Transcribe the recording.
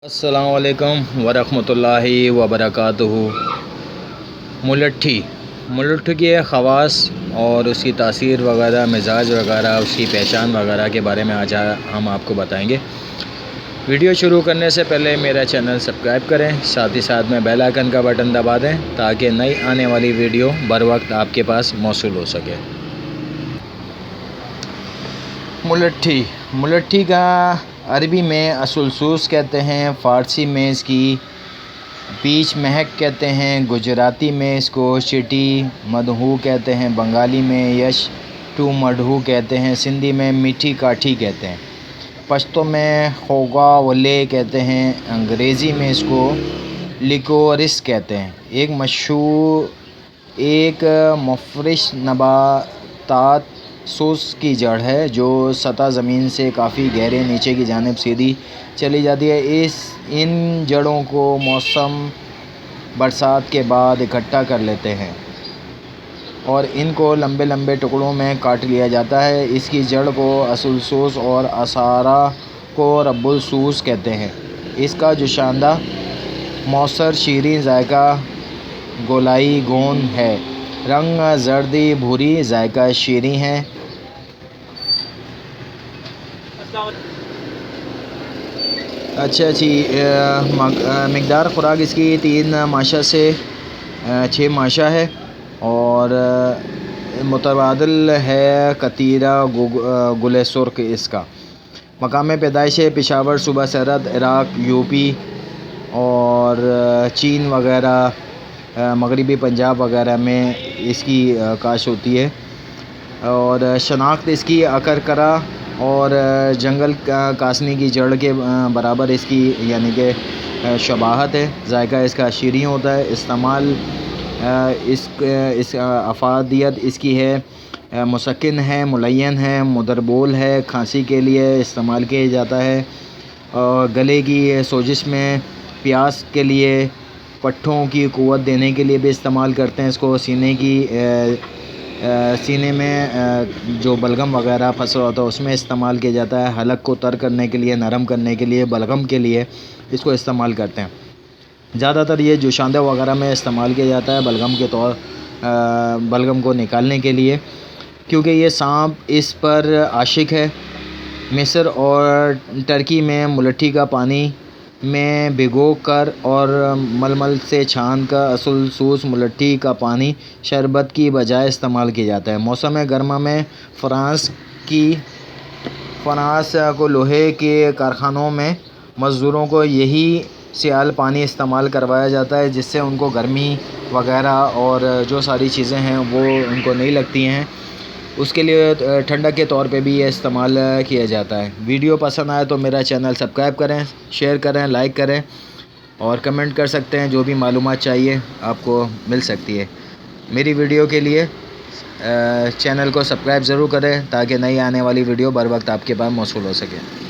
अस्सलाम वालेकुम वरहमतुल्लाहि वबरकातुहू। मुलट्ठी की ख़वास और उसकी तासीर वगैरह, मिजाज वगैरह, उसकी पहचान वगैरह के बारे में आज हम आपको बताएंगे। वीडियो शुरू करने से पहले मेरा चैनल सब्सक्राइब करें, साथ ही साथ में बेल आइकन का बटन दबा दें ताकि नई आने वाली वीडियो बर वक्त आपके पास मौसूल हो सके। मुलट्ठी का अरबी में असुलसूस कहते हैं, फ़ारसी में इसकी पीच महक कहते हैं, गुजराती में इसको चिटी मदहू कहते हैं, बंगाली में यश टू मडहू कहते हैं, सिंधी में मीठी काठी कहते हैं, पश्तो में खोगा वले कहते हैं, अंग्रेज़ी में इसको लिकोरिस कहते हैं। एक मुफरिश नबातात सूस की जड़ है जो सतह ज़मीन से काफ़ी गहरे नीचे की जानिब सीधी चली जाती है। इन जड़ों को मौसम बरसात के बाद इकट्ठा कर लेते हैं और इनको लंबे लंबे टुकड़ों में काट लिया जाता है। इसकी जड़ को असुलसूस और असारा को रब्बुलसूस कहते हैं। इसका जुशांदा मौसर शीरीं जायका गोलाई गोन है, रंग जर्दी भूरी, जायका शीरीं है। अच्छा जी, मकदार खुराक इसकी 3 माशा से 6 माशा है और मुतबादिल है कतीरा गुल सुर्ख। इसका मकाम पैदाइश है पेशावर, सूबा सरहद, इराक़, यूपी और चीन वगैरह, मगरबी पंजाब वगैरह में इसकी काश होती है। और शनाख्त इसकी अकरकरा और जंगल कासनी की जड़ के बराबर इसकी यानी कि शबाहत है। जायका इसका शीरीं होता है। इस्तेमाल इस अफादियत इसकी है मुसक्किन है, मुलय्यन है, मुदरबोल है, खांसी के लिए इस्तेमाल किया जाता है। और गले की सोजिश में, प्यास के लिए, पट्ठों की क़ुव्वत देने के लिए भी इस्तेमाल करते हैं इसको। सीने में जो बलगम वगैरह फंसा होता है उसमें इस्तेमाल किया जाता है। हलक को तर करने के लिए, नरम करने के लिए, बलगम के लिए इसको इस्तेमाल करते हैं। ज़्यादातर ये जुशांदा वगैरह में इस्तेमाल किया जाता है बलगम को निकालने के लिए, क्योंकि ये सांप इस पर आशिक है। मिस्र और टर्की में मुलट्ठी का पानी में भिगो कर और मलमल से छान कर असुलसूस मुलट्ठी का पानी शरबत की बजाय इस्तेमाल किया जाता है। मौसम गर्मा में फ्रांस को लोहे के कारखानों में मज़दूरों को यही सियाल पानी इस्तेमाल करवाया जाता है, जिससे उनको गर्मी वगैरह और जो सारी चीज़ें हैं वो उनको नहीं लगती हैं। उसके लिए ठंडक के तौर पे भी ये इस्तेमाल किया जाता है। वीडियो पसंद आए तो मेरा चैनल सब्सक्राइब करें, शेयर करें, लाइक करें और कमेंट कर सकते हैं। जो भी मालूमात चाहिए आपको मिल सकती है। मेरी वीडियो के लिए चैनल को सब्सक्राइब ज़रूर करें ताकि नई आने वाली वीडियो बर वक्त आपके पास मौसूल हो सके।